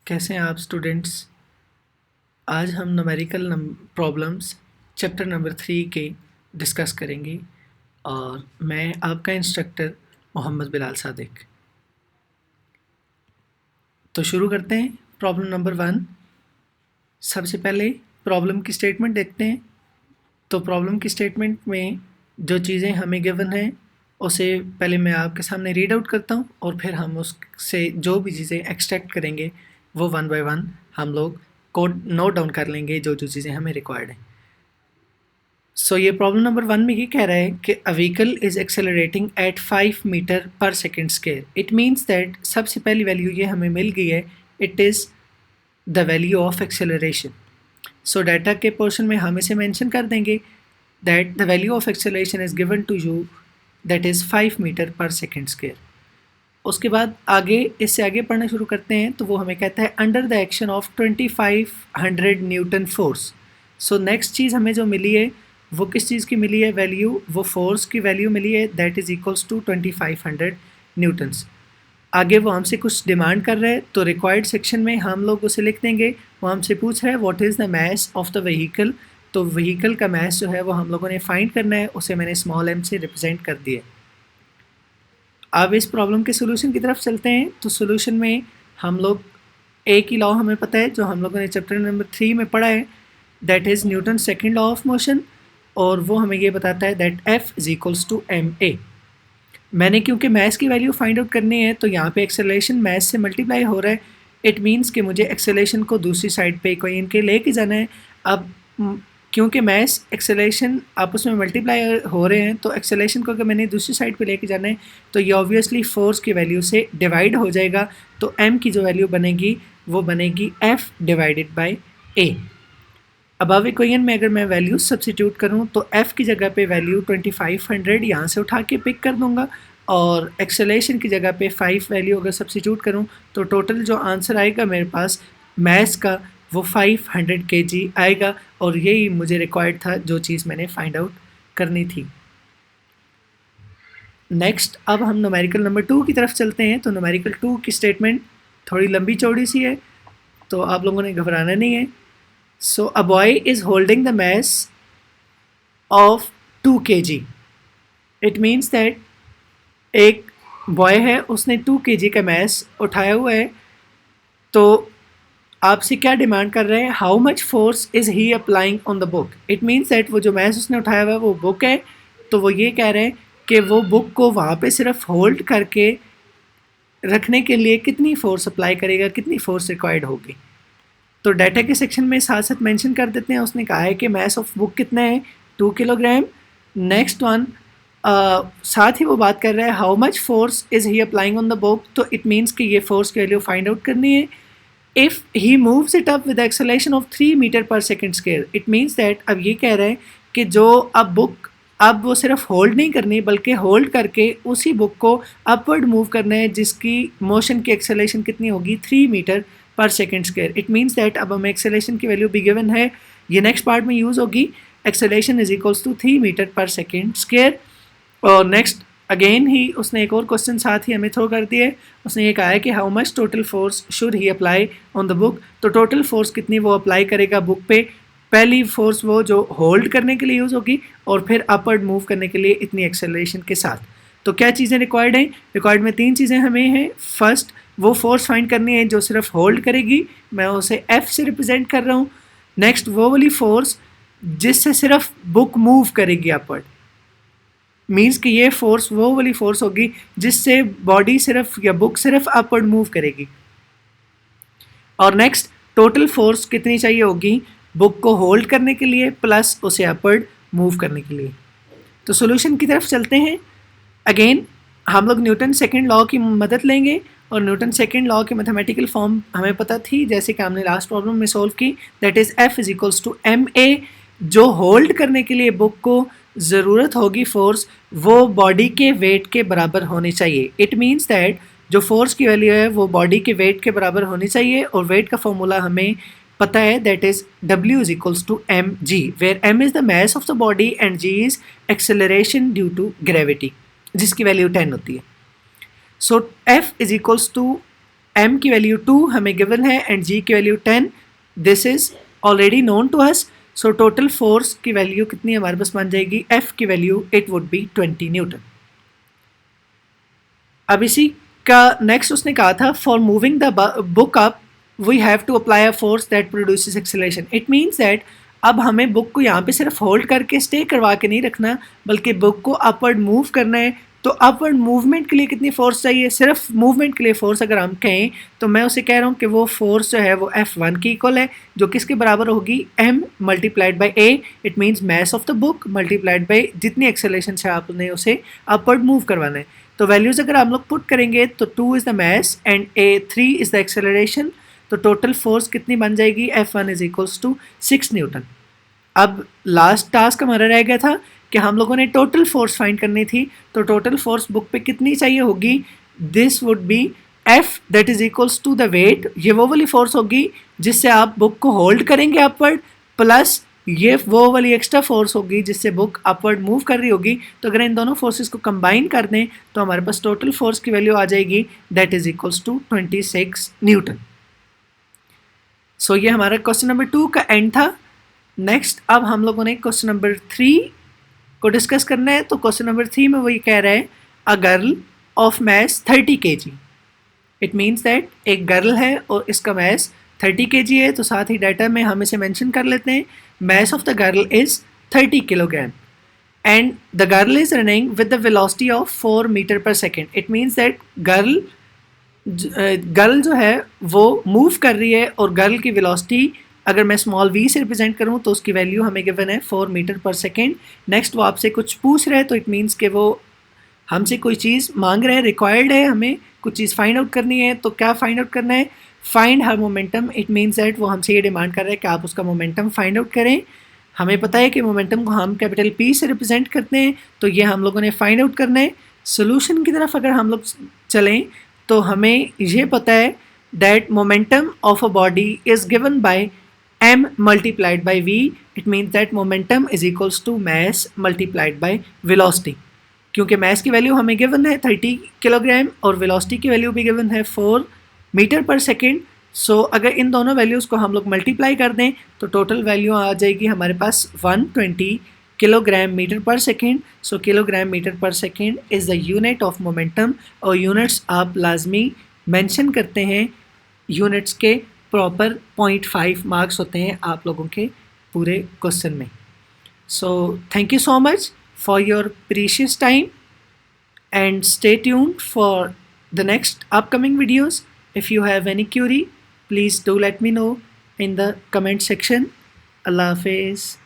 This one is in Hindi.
कैसे हैं आप स्टूडेंट्स। आज हम न्यूमेरिकल प्रॉब्लम्स चैप्टर नंबर 3 के डिस्कस करेंगे और मैं आपका इंस्ट्रक्टर मोहम्मद बिलाल सादिक। तो शुरू करते हैं। Problem number 1। सबसे पहले प्रॉब्लम की स्टेटमेंट देखते हैं। तो प्रॉब्लम की स्टेटमेंट में जो चीज़ें हमें गिवन हैं उसे पहले मैं आपके सामने रीड आउट करता हूँ और फिर हम उससे जो भी चीज़ें एक्सट्रैक्ट करेंगे वो वन बाय वन हम लोग कोड नोट डाउन कर लेंगे जो जो चीज़ें हमें रिक्वायर्ड हैं। सो ये प्रॉब्लम नंबर 1 में ये कह रहा है कि a vehicle is accelerating at 5 metre per second square. It means that सबसे पहली वैल्यू ये हमें मिल गई है, it is the value of acceleration. So data के पोर्शन में हम इसे मेंशन कर देंगे that the value of acceleration is given to you that is 5 metre per second square. उसके बाद आगे इससे आगे पढ़ना शुरू करते हैं तो वो हमें कहता है under the action of 2500 newton force. So next चीज़ हमें जो मिली है वो किस चीज़ की मिली है वैल्यू, वो फोर्स की वैल्यू मिली है that is equals to 2500 newtons. आगे वो हमसे कुछ डिमांड कर रहे हैं तो रिक्वायर्ड सेक्शन में हम लोग उसे लिख देंगे। वो हमसे पूछ रहा है what is the mass of the vehicle. तो व्हीकल का मास जो है वो हम लोगों ने फाइंड करना है, उसे मैंने स्मॉल m से रिप्रेजेंट कर दिया। अब इस प्रॉब्लम के सोल्यूशन की तरफ चलते हैं। तो सोल्यूशन में हम लोग एक ही लॉ हमें पता है जो हम लोगों ने चैप्टर नंबर 3 में पढ़ा है, that is Newton second law of motion, और वो हमें ये बताता है that F is equals to ma। मैंने क्योंकि मैस की वैल्यू फाइंड आउट करनी है तो यहाँ पे एक्सेलरेशन मैस से मल्टीप्लाई हो रहा है। इट मीन्स कि मुझे एक्सेलरेशन को दूसरी साइड पे कोई इनके लेके जाना है। अब क्योंकि मैस एक्सेलरेशन आपस में मल्टीप्लाई हो रहे हैं तो एक्सेलरेशन को अगर मैंने दूसरी साइड पे लेके जाना है तो ये ऑब्वियसली फोर्स की वैल्यू से डिवाइड हो जाएगा। तो m की जो वैल्यू बनेगी वो बनेगी F divided by a। Above equation में अगर मैं वैल्यूज सब्सिट्यूट करूं तो f की जगह पे वैल्यू 2500 यहाँ से उठा के पिक कर दूंगा और एक्सेलरेशन की जगह पे 5 वैल्यू अगर सब्सिट्यूट करूं तो टोटल जो आंसर आएगा मेरे पास मैथ्स का वो 500 kg आएगा। और यही मुझे रिक्वायर्ड था जो चीज़ मैंने फाइंड आउट करनी थी। नेक्स्ट अब हम न्यूमेरिकल नंबर 2 की तरफ चलते हैं। तो न्यूमेरिकल 2 की स्टेटमेंट थोड़ी लंबी चौड़ी सी है तो आप लोगों ने घबराना नहीं है। So a boy is holding the mass of 2 kg. It means that एक बॉय है उसने 2 kg का मैस उठाया हुआ है। तो आपसे क्या डिमांड कर रहे हैं, how much force is he applying on the book. It means that वो जो मैस उसने उठाया हुआ है वो बुक है। तो वो ये कह रहे हैं कि वो बुक को वहाँ पे सिर्फ होल्ड करके रखने के लिए कितनी फोर्स अप्लाई करेगा, कितनी फोर्स रिक्वायर्ड होगी। तो डाटा के सेक्शन में साथ साथ मेंशन कर देते हैं। उसने कहा है कि मास ऑफ बुक कितना है 2 किलोग्राम। नेक्स्ट वन साथ ही वो बात कर रहा है how much force is he applying on the book. तो इट मीन्स कि ये फोर्स की वैल्यू फाइंड आउट करनी है। If he moves it up with acceleration of 3 metre per second square. It means that अब ये कह रहे हैं कि जो अब बुक अब वो सिर्फ होल्ड नहीं करनी बल्कि होल्ड करके उसी बुक को अपवर्ड मूव करना है जिसकी मोशन की एक्सेलरेशन कितनी होगी 3 metre per second square. It means that अब हमें एक्सेलरेशन की वैल्यू भी गिवन है, ये नेक्स्ट पार्ट में यूज़ होगी। Acceleration is equals to 3 metre per second square. और नेक्स्ट अगेन ही उसने एक और क्वेश्चन साथ ही हमें थ्रो कर दिए। उसने ये कहा है कि how much total force should he apply on the book. तो टोटल फोर्स कितनी वो अप्लाई करेगा बुक पे। पहली फोर्स वो जो होल्ड करने के लिए यूज़ होगी और फिर अपवर्ड मूव करने के लिए इतनी एक्सेलरेशन के साथ। तो क्या चीज़ें रिक्वायर्ड हैं, रिक्वायर्ड में 3 चीज़ें हमें हैं। फर्स्ट वो फोर्स फाइंड करनी है जो सिर्फ होल्ड करेगी, मैं उसे F से रिप्रेजेंट कर रहा हूँ। नेक्स्ट वो वाली फोर्स जिससे सिर्फ बुक मूव करेगी अपवर्ड, मीन्स कि ये फोर्स वो वाली फोर्स होगी जिससे बॉडी सिर्फ या बुक सिर्फ अपवर्ड मूव करेगी। और नेक्स्ट टोटल फोर्स कितनी चाहिए होगी बुक को होल्ड करने के लिए प्लस उसे अपवर्ड मूव करने के लिए। तो सॉल्यूशन की तरफ चलते हैं। अगेन हम लोग न्यूटन सेकेंड लॉ की मदद लेंगे और न्यूटन सेकेंड लॉ की मैथमेटिकल फॉर्म हमें पता थी जैसे कि हमने लास्ट प्रॉब्लम में सॉल्व की, that is F is equals to ma। जो होल्ड करने के लिए बुक को ज़रूरत होगी फोर्स वो बॉडी के वेट के बराबर होनी चाहिए। इट मीन्स दैट जो फोर्स की वैल्यू है वो बॉडी के वेट के बराबर होनी चाहिए और वेट का फॉर्मूला हमें पता है that is W is equals to mg, where m is the mass of the body and g is acceleration due to gravity जिसकी वैल्यू 10 होती है। So F is equals to m की वैल्यू 2 हमें गिवन है एंड g की value 10, this is already known to us. So total force की वैल्यू कितनी हमारे पास बन जाएगी, F की value it would B 20 newton. अब इसी का नेक्स्ट उसने कहा था, for moving the book up we have to apply a force that produces acceleration. It means that अब हमें बुक को यहाँ पे सिर्फ होल्ड करके स्टे करवा के नहीं रखना, बल्कि बुक को अपवर्ड मूव करना है। तो अपवर्ड मूवमेंट के लिए कितनी फोर्स चाहिए, सिर्फ मूवमेंट के लिए फोर्स अगर हम कहें तो मैं उसे कह रहा हूँ कि वो फोर्स जो है वो F1 की इक्वल है, जो किसके बराबर होगी, m multiplied by a। It means mess of the book multiplied by जितनी एक्सेलरेशन से आपने उसे अपवर्ड मूव करवाना है। तो वैल्यूज़ अगर हम लोग पुट करेंगे तो 2 is the mass and 3 is the acceleration. तो टोटल फोर्स कितनी बन जाएगी, F1 is equals to 6 newton. अब लास्ट टास्क हमारा रह गया था कि हम लोगों ने टोटल फोर्स फाइंड करनी थी। तो टोटल फोर्स बुक पे कितनी चाहिए होगी, this would be F that is equals to the weight. ये वो वाली फोर्स होगी जिससे आप बुक को होल्ड करेंगे अपवर्ड, प्लस ये वो वाली एक्स्ट्रा फोर्स होगी जिससे बुक अपवर्ड मूव कर रही होगी। तो अगर इन दोनों फोर्सेस को कंबाइन कर दें तो हमारे पास टोटल फोर्स की वैल्यू आ जाएगी that is equals to 26 newton. So ये हमारा क्वेश्चन नंबर 2 का एंड था। नेक्स्ट अब हम लोगों ने क्वेश्चन नंबर 3 को डिस्कस करना है। तो क्वेश्चन नंबर 3 में वही कह रहा है, a girl of mass 30 kg। It means that एक गर्ल है और इसका मैस 30 kg है। तो साथ ही डाटा में हम इसे मेंशन कर लेते हैं, mass of the girl is 30 kilogram and the girl is running with the velocity of 4 metre per second. It means that girl जो है वो मूव कर रही है और गर्ल की वेलोसिटी अगर मैं स्मॉल v से रिप्रेजेंट करूँ तो उसकी वैल्यू हमें गिवन है 4 मीटर पर सेकेंड। नेक्स्ट वो आपसे कुछ पूछ रहे हैं तो इट मीन्स कि वो हमसे कोई चीज़ मांग रहे हैं, रिक्वायर्ड है, हमें कुछ चीज़ फाइंड आउट करनी है। तो क्या फाइंड आउट करना है, find her momentum. It means that वो हमसे ये डिमांड कर रहे हैं कि आप उसका मोमेंटम फाइंड आउट करें। हमें पता है कि मोमेंटम को हम कैपिटल P से रिप्रेजेंट करते हैं, तो ये हम लोगों ने फाइंड आउट करना है। सोल्यूशन की तरफ अगर हम लोग चलें तो हमें ये पता है that momentum of a body is given by m multiplied by v। it means that momentum is equals to mass multiplied by velocity। क्योंकि mass की वैल्यू हमें गिवन है 30 किलोग्राम और velocity की वैल्यू भी गिवन है 4 मीटर पर सेकेंड। सो अगर इन दोनों वैल्यूज़ को हम लोग मल्टीप्लाई कर दें तो टोटल वैल्यू आ जाएगी हमारे पास 120 kilogram metre per second. So kilogram metre per second is the unit of momentum. और यूनिट्स आप लाजमी मेंशन करते हैं, यूनिट्स के प्रॉपर 0.5 मार्क्स होते हैं आप लोगों के पूरे क्वेश्चन में। So thank you so much for your precious time and stay tuned for the next upcoming videos. If you have any Curie please do let me know in the comment section. Allah Hafiz.